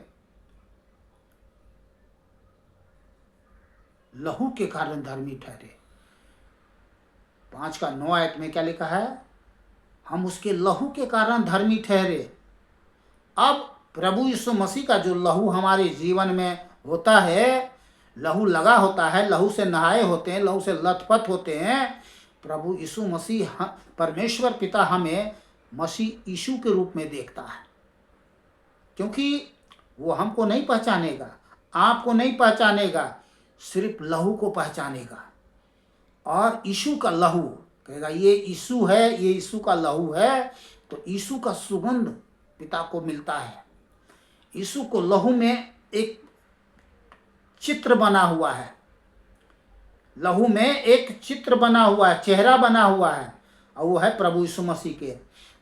लहू के कारण धर्मी ठहरे। 5 का 9 आयत में क्या लिखा है? हम उसके लहू के कारण धर्मी ठहरे। अब प्रभु यीशु मसीह का जो लहू हमारे जीवन में होता है, लहू लगा होता है, लहू से नहाए होते हैं, लहू से लथपथ होते हैं। प्रभु यीशु मसीह, परमेश्वर पिता हमें मसीह यीशु के रूप में देखता है, क्योंकि वो हमको नहीं पहचानेगा, आपको नहीं पहचानेगा, सिर्फ लहू को पहचानेगा। और यीशु का लहू कहेगा ये यीशु है, ये यीशु का लहू है। तो यीशु का सुगंध पिता को मिलता है। यीशु को लहू में एक चित्र बना हुआ है, लहू में एक चित्र बना हुआ है, चेहरा बना हुआ है, और वो है प्रभु यीशु मसीह के।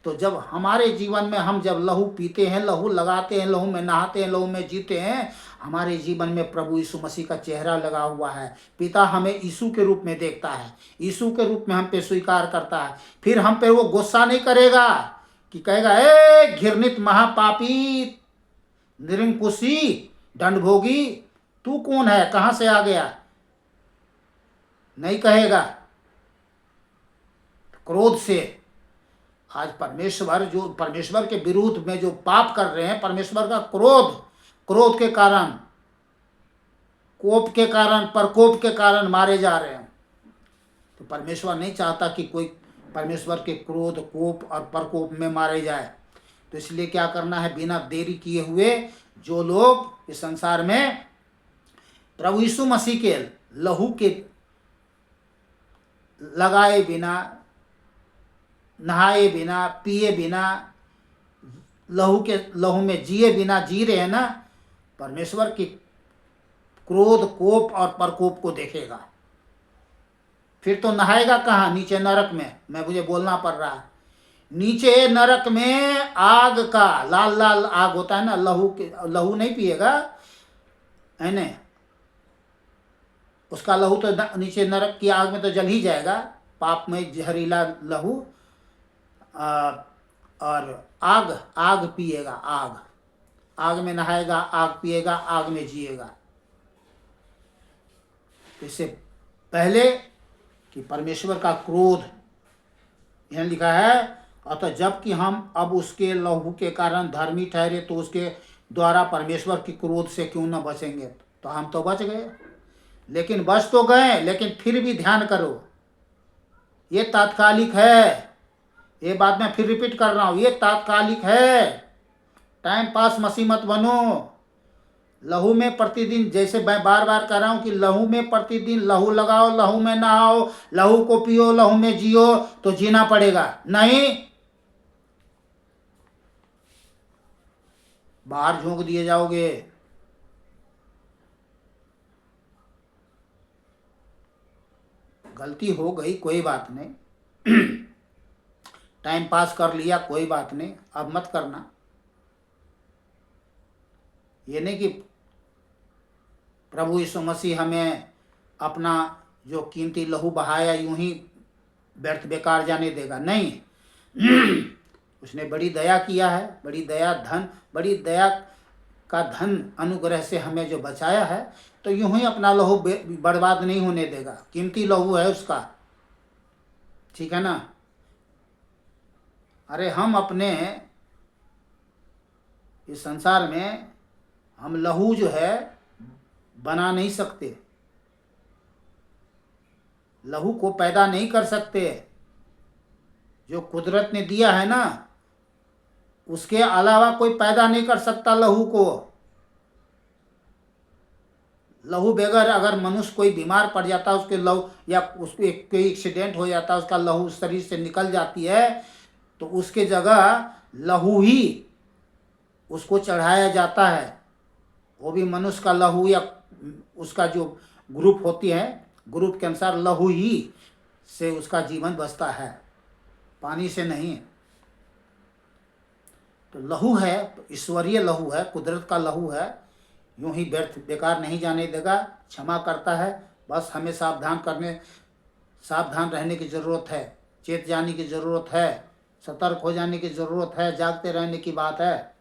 तो जब हमारे जीवन में हम जब लहू पीते हैं, लहू लगाते हैं, लहू में नहाते हैं, लहू में जीते हैं, हमारे जीवन में प्रभु यीशु मसीह का चेहरा लगा हुआ है। पिता हमें यीशु के रूप में देखता है, यीशु के रूप में हम पे स्वीकार करता है। फिर हम पे वो गुस्सा नहीं करेगा कि कहेगा ए घृणित महापापी निरंकुशी दंडभोगी, तू कौन है, कहाँ से आ गया, नहीं कहेगा। क्रोध से आज परमेश्वर के विरुद्ध में जो पाप कर रहे हैं, परमेश्वर का क्रोध के कारण, कोप के कारण, प्रकोप के कारण मारे जा रहे हैं। तो परमेश्वर नहीं चाहता कि कोई परमेश्वर के क्रोध, कोप और प्रकोप में मारे जाए। तो इसलिए क्या करना है? बिना देरी किए हुए जो लोग इस संसार में प्रभु यीशु मसीह के लहू के लगाए बिना, नहाए बिना, पिए बिना, लहू में जिए बिना जी रहे हैं ना, परमेश्वर की क्रोध, कोप और प्रकोप को देखेगा। फिर तो नहाएगा कहाँ? नीचे नरक में। मुझे बोलना पड़ रहा है। नीचे नरक में आग का लाल लाल आग होता है ना, लहू नहीं पिएगा है न, उसका लहू तो नीचे नरक की आग में तो जल ही जाएगा, पाप में जहरीला लहू। और आग पिएगा, आग में नहाएगा, आग पिएगा, आग में जिएगा। इससे पहले कि परमेश्वर का क्रोध, यहाँ लिखा है, अतः जबकि हम अब उसके लहू के कारण धर्मी ठहरे तो उसके द्वारा परमेश्वर के क्रोध से क्यों न बचेंगे। तो हम तो बच गए, लेकिन बच तो गए, लेकिन फिर भी ध्यान करो, ये तात्कालिक है। ये बात मैं फिर रिपीट कर रहा हूँ, ये तात्कालिक है। टाइम पास मसीह मत बनो। लहू में प्रतिदिन, जैसे मैं बार बार कह रहा हूँ कि लहू में प्रतिदिन लहू लगाओ, लहू में नहाओ, लहू को पियो, लहू में जियो, तो जीना पड़ेगा। नहीं बाहर झोंक दिए जाओगे। गलती हो गई, कोई बात नहीं। टाइम पास कर लिया, कोई बात नहीं, अब मत करना। ये नहीं कि प्रभु यीशु मसीह हमें अपना जो कीमती लहू बहाया यूं ही व्यर्थ बेकार जाने देगा, नहीं। उसने बड़ी दया किया है, बड़ी दया का धन अनुग्रह से हमें जो बचाया है, तो यूं ही अपना लहू बर्बाद नहीं होने देगा। कीमती लहू है उसका, ठीक है ना। अरे हम अपने इस संसार में हम लहू जो है बना नहीं सकते, लहू को पैदा नहीं कर सकते। जो कुदरत ने दिया है ना, उसके अलावा कोई पैदा नहीं कर सकता लहू को। लहू बगैर अगर मनुष्य कोई बीमार पड़ जाता है, उसके लहू या उसको कोई एक्सीडेंट हो जाता है, उसका लहू शरीर से निकल जाती है, तो उसके जगह लहू ही उसको चढ़ाया जाता है। वो भी मनुष्य का लहू या उसका जो ग्रुप होती है, ग्रुप के अनुसार लहू ही से उसका जीवन बचता है, पानी से नहीं। तो लहू है, ईश्वरीय लहू है, कुदरत का लहू है, यूं ही व्यर्थ बेकार नहीं जाने देगा, क्षमा करता है। बस हमें सावधान रहने की ज़रूरत है, चेत जाने की ज़रूरत है, सतर्क हो जाने की ज़रूरत है, जागते रहने की बात है।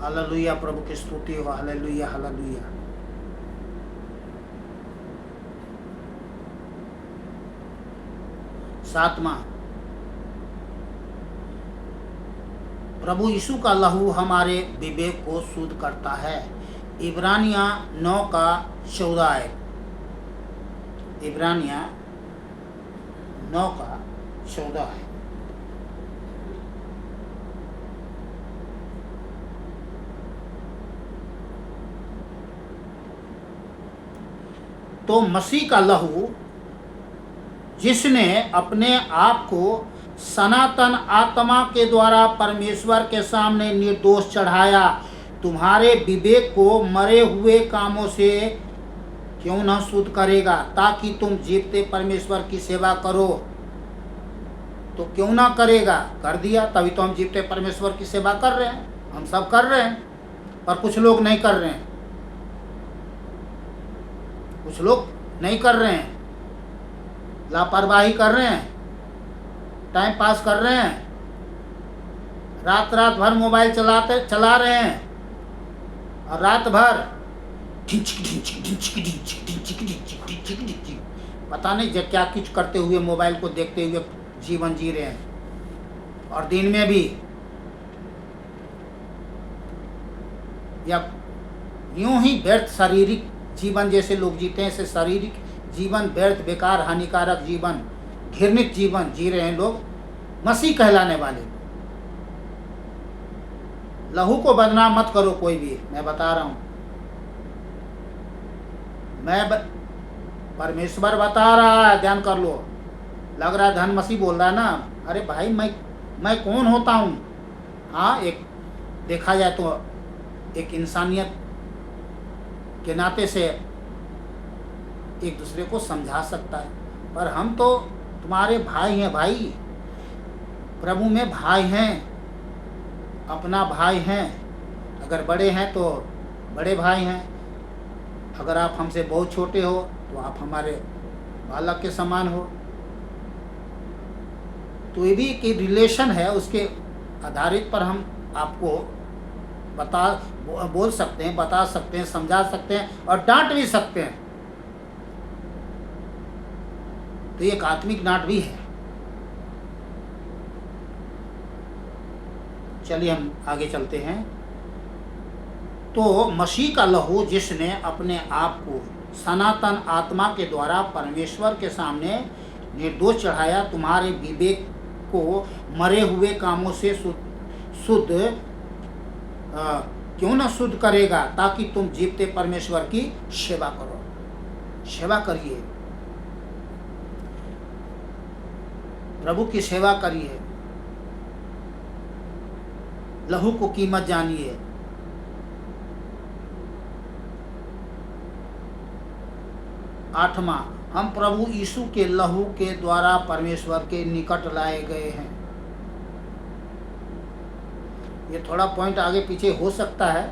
हालेलुया, प्रभु की स्तुति हो। Hallelujah, hallelujah. सातवां, प्रभु यीशु का लहू हमारे विवेक को शुद्ध करता है। इब्रानियां 9:14। इब्रानियां 9:14। तो मसीह का लहू, जिसने अपने आप को सनातन आत्मा के द्वारा परमेश्वर के सामने निर्दोष चढ़ाया, तुम्हारे विवेक को मरे हुए कामों से क्यों न शुद्ध करेगा, ताकि तुम जीवते परमेश्वर की सेवा करो। तो क्यों ना करेगा, कर दिया, तभी तो हम जीवते परमेश्वर की सेवा कर रहे हैं। हम सब कर रहे हैं, पर कुछ लोग नहीं कर रहे हैं, कुछ लोग नहीं कर रहे हैं, लापरवाही कर रहे हैं, टाइम पास कर रहे हैं, रात भर मोबाइल चला रहे हैं, और रात भर पता नहीं क्या कुछ करते हुए, मोबाइल को देखते हुए जीवन जी रहे हैं। और दिन में भी या यूं ही व्यर्थ शारीरिक जीवन जैसे लोग जीते हैं, ऐसे शारीरिक जीवन व्यर्थ, बेकार, हानिकारक जीवन, घृणित जीवन जी रहे हैं लोग, मसीह कहलाने वाले। लहू को बदनाम मत करो कोई भी, मैं बता रहा हूं, परमेश्वर बता रहा है, ध्यान कर लो। लग रहा है धन मसीह बोल रहा है ना, अरे भाई मैं कौन होता हूं? हाँ, एक देखा जाए तो एक इंसानियत के नाते से एक दूसरे को समझा सकता है। पर हम तो तुम्हारे भाई हैं भाई, प्रभु में भाई हैं, अपना भाई हैं। अगर बड़े हैं तो बड़े भाई हैं, अगर आप हमसे बहुत छोटे हो तो आप हमारे बालक के समान हो। तो ये भी एक रिलेशन है, उसके आधारित पर हम आपको बोल सकते हैं, बता सकते हैं, समझा सकते हैं और डांट भी सकते हैं। तो ये एक आत्मिक डांट भी है। चलिए हम आगे चलते हैं। तो मसीह का लहू जिसने अपने आप को सनातन आत्मा के द्वारा परमेश्वर के सामने निर्दोष चढ़ाया, तुम्हारे विवेक को मरे हुए कामों से शुद्ध क्यों न शुद्ध करेगा, ताकि तुम जीवते परमेश्वर की सेवा करो। सेवा करिए, प्रभु की सेवा करिए, लहू को कीमत जानिए। आठवां, हम प्रभु यीशु के लहू के द्वारा परमेश्वर के निकट लाए गए हैं। ये थोड़ा पॉइंट आगे पीछे हो सकता है,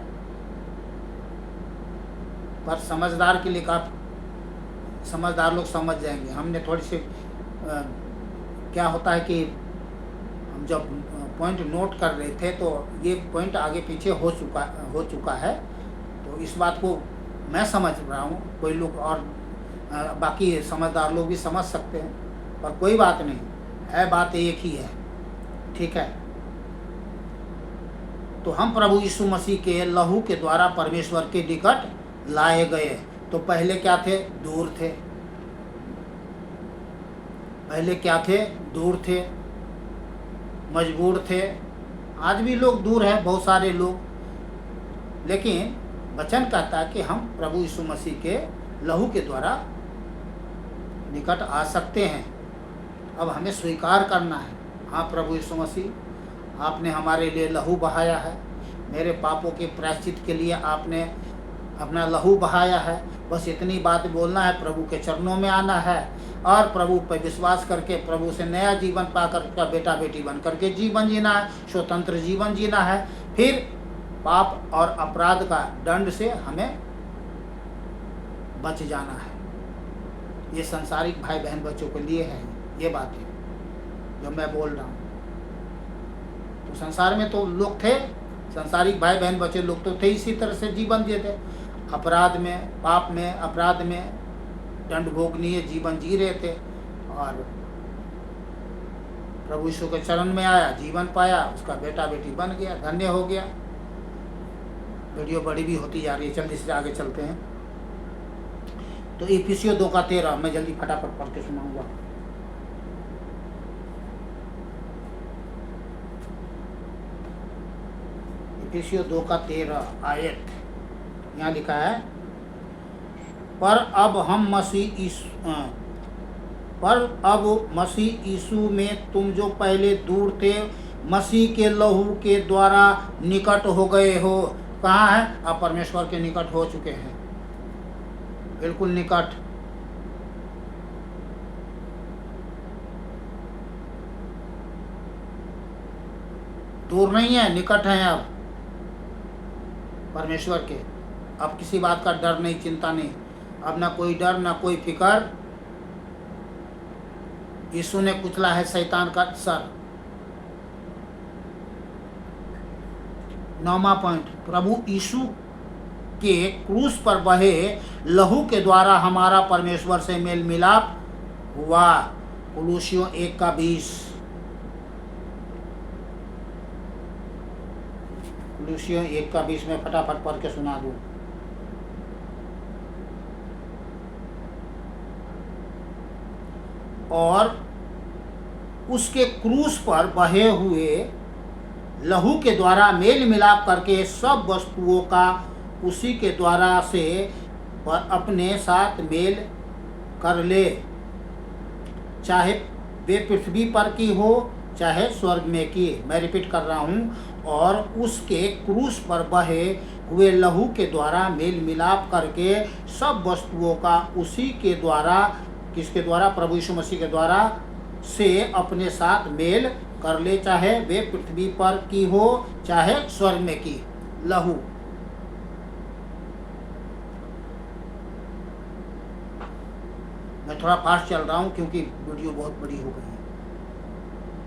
पर समझदार के लिए काफी समझदार लोग समझ जाएंगे। हमने थोड़ी सी क्या होता है कि हम जब पॉइंट नोट कर रहे थे तो ये पॉइंट आगे पीछे हो चुका है। तो इस बात को मैं समझ रहा हूँ, कोई लोग और बाकी समझदार लोग भी समझ सकते हैं, पर कोई बात नहीं है, बात एक ही है। ठीक है। तो हम प्रभु यीशु मसीह के लहू के द्वारा परमेश्वर के निकट लाए गए। तो पहले क्या थे? दूर थे। पहले क्या थे? दूर थे, मजबूर थे। आज भी लोग दूर हैं, बहुत सारे लोग, लेकिन वचन कहता है कि हम प्रभु यीशु मसीह के लहू के द्वारा निकट आ सकते हैं। अब हमें स्वीकार करना है, हाँ प्रभु यीशु मसीह आपने हमारे लिए लहू बहाया है, मेरे पापों के प्रायश्चित के लिए आपने अपना लहू बहाया है। बस इतनी बात बोलना है, प्रभु के चरणों में आना है और प्रभु पर विश्वास करके प्रभु से नया जीवन पाकर का बेटा बेटी बन करके जीवन जीना है, स्वतंत्र जीवन जीना है। फिर पाप और अपराध का दंड से हमें बच जाना है। ये संसारिक भाई बहन बच्चों के लिए है ये बातें जो मैं बोल रहा हूँ। तो संसार में तो लोग थे, संसारिक भाई बहन बच्चे लोग तो थे, इसी तरह से जीवन जिए थे, अपराध में, पाप में, अपराध में दंड भोगनीय जीवन जी रहे थे। और प्रभु यीशु के चरण में आया, जीवन पाया, उसका बेटा बेटी बन गया, धन्य हो गया। वीडियो बड़ी भी होती जा रही है, जल्दी से आगे चलते हैं। तो इफिसियों 2:13 मैं जल्दी फटाफट पढ़ के सुनाऊंगा। इफिसियों 2:13 आयत यहाँ लिखा है, पर अब मसीह यीशु में तुम जो पहले दूर थे, मसीह के लहू के द्वारा निकट हो गए हो। कहाँ है? आप परमेश्वर के निकट हो चुके हैं, बिल्कुल निकट। दूर नहीं है, निकट हैं अब परमेश्वर के। अब किसी बात का डर नहीं, चिंता नहीं, अब ना कोई डर ना कोई फिकर। यीशु ने कुचला है शैतान का सर। 9वां पॉइंट, प्रभु यीशु के क्रूस पर बहे लहू के द्वारा हमारा परमेश्वर से मेल मिलाप हुआ। कुलूसियों 1:20। कुलूसियों 1:20 में फटाफट पढ़ के सुना दूं। और उसके क्रूस पर बहे हुए लहू के द्वारा मेल मिलाप करके सब वस्तुओं का उसी के द्वारा से अपने साथ मेल कर ले, चाहे वे पृथ्वी पर की हो चाहे स्वर्ग में की। मैं रिपीट कर रहा हूँ, और उसके क्रूस पर बहे हुए लहू के द्वारा मेल मिलाप करके सब वस्तुओं का उसी के द्वारा, किसके द्वारा, प्रभु यीशु मसीह के द्वारा से अपने साथ मेल कर ले, चाहे वे पृथ्वी पर की हो चाहे स्वर्ग में की। लहू, मैं थोड़ा फास्ट चल रहा हूँ क्योंकि वीडियो बहुत बड़ी हो गई है।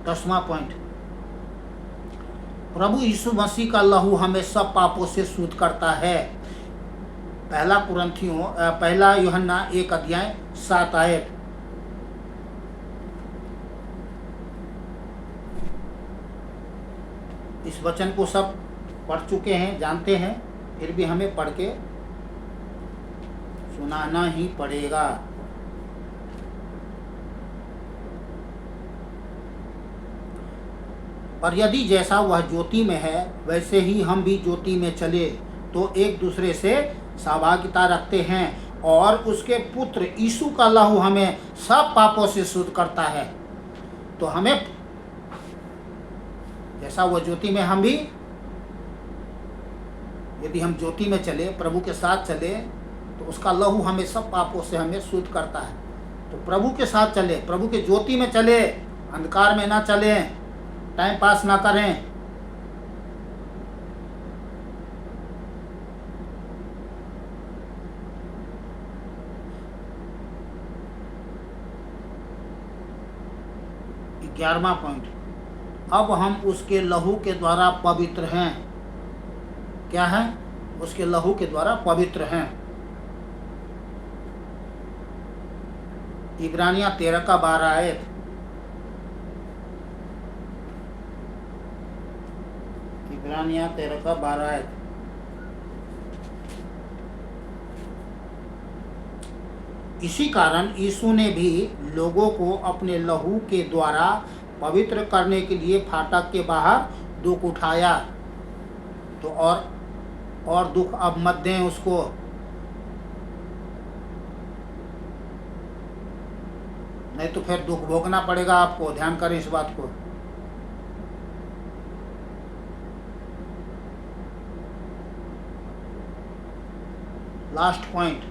10वां पॉइंट, प्रभु यीशु मसीह का लहू हमें सब पापों से शुद्ध करता है। पहला यूहन्ना 1:7। इस वचन को सब पढ़ चुके हैं, जानते हैं, फिर भी हमें पढ़ के सुनाना ही पड़ेगा। और यदि जैसा वह ज्योति में है वैसे ही हम भी ज्योति में चले तो एक दूसरे से सहभागिता रखते हैं, और उसके पुत्र यीशु का लहू हमें सब पापों से शुद्ध करता है। तो हमें जैसा वह ज्योति में, हम भी यदि हम ज्योति में चले, प्रभु के साथ चले, तो उसका लहू हमें सब पापों से हमें शुद्ध करता है। तो प्रभु के साथ चले, प्रभु के ज्योति में चले, अंधकार में ना चले, टाइम पास ना करें। ग्यारहवां पॉइंट, अब हम उसके लहू के द्वारा पवित्र हैं। क्या है? उसके लहू के द्वारा पवित्र हैं। इब्रानियां 13:12। इब्रानियां 13:12। इसी कारण यीशु ने भी लोगों को अपने लहू के द्वारा पवित्र करने के लिए फाटक के बाहर दुख उठाया। तो और दुख अब मत दें उसको। नहीं तो फिर दुख भोगना पड़ेगा आपको। ध्यान करें इस बात को। लास्ट पॉइंट,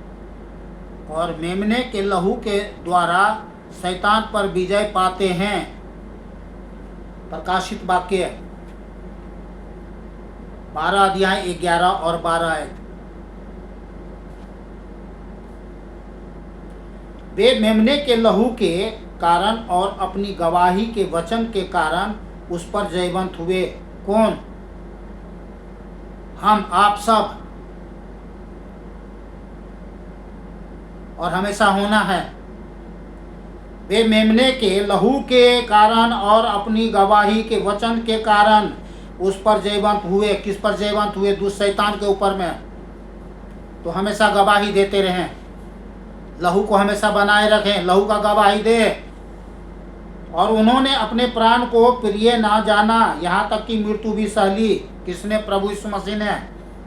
और मेमने के लहू के द्वारा शैतान पर विजय पाते हैं। प्रकाशित वाक्य 12:11 और 12। वे मेमने के लहू के कारण और अपनी गवाही के वचन के कारण उस पर जयवंत हुए। कौन? हम, आप सब, और हमेशा होना है। वे मेमने के लहू के कारण और अपनी गवाही के वचन के कारण उस पर जयवंत हुए। किस पर जयवंत हुए? दुष्ट शैतान के ऊपर में। तो हमेशा गवाही देते रहें, लहू को हमेशा बनाए रखें, लहू का गवाही दे। और उन्होंने अपने प्राण को प्रिय ना जाना, यहाँ तक कि मृत्यु भी सह ली। किसने? प्रभु यीशु मसीह ने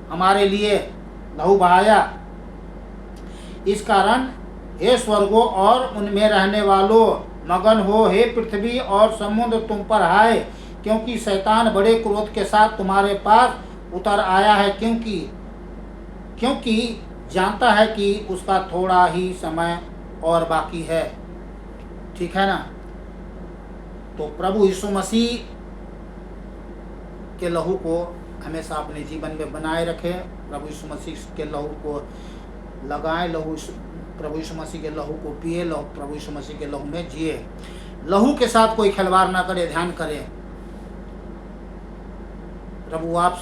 हमारे लिए लहू बहाया। इस कारण हे स्वर्गों और उनमें रहने वालों, मगन हो, हे पृथ्वी और समुद्र तुम पर हाय, क्योंकि शैतान बड़े क्रोध के साथ तुम्हारे पास उतर आया है, क्योंकि जानता है कि उसका थोड़ा ही समय और बाकी है। ठीक है ना? तो प्रभु यीशु मसीह के लहू को हमेशा अपने जीवन में बनाए रखें। प्रभु यीशु मसीह के लहू को लगाएं, प्रभु यीशु मसीह के लहू को पिए, प्रभु यीशु मसीह के लहू में जिए। लहू के साथ कोई खिलवाड़ ना करे। ध्यान करें। प्रभु आप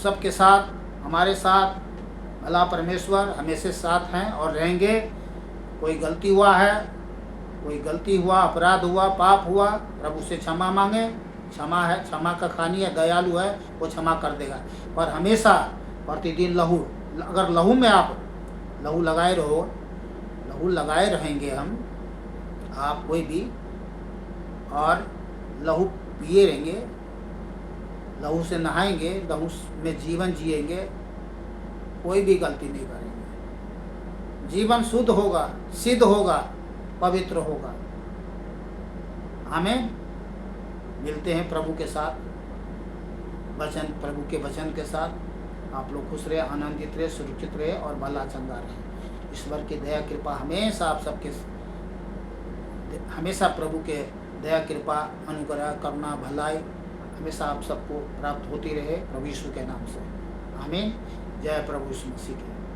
सबके साथ, हमारे साथ, भला परमेश्वर हमेशा साथ हैं और रहेंगे। कोई गलती हुआ है, कोई गलती हुआ, अपराध हुआ, पाप हुआ, प्रभु से क्षमा मांगे। क्षमा है, क्षमा का खानी है, दयालु है, वो क्षमा कर देगा। पर हमेशा प्रतिदिन लहू, अगर लहू में आप लहू लगाए रहो, लहू लगाए रहेंगे हम, आप कोई भी, और लहू पिए रहेंगे, लहू से नहाएंगे, लहू में जीवन जिएंगे, कोई भी गलती नहीं करेंगे। जीवन शुद्ध होगा, सिद्ध होगा, पवित्र होगा। आमीन। मिलते हैं प्रभु के साथ, वचन प्रभु के वचन के साथ। आप लोग खुश रहे, आनंदित रहे, सुरक्षित रहे और भला चंगा रहे। ईश्वर की दया कृपा हमेशा आप सबके, हमेशा प्रभु के दया कृपा अनुग्रह करना भलाई हमेशा आप सबको प्राप्त होती रहे प्रभु यीशु के नाम से। आमीन। जय प्रभु यीशु मसीह के।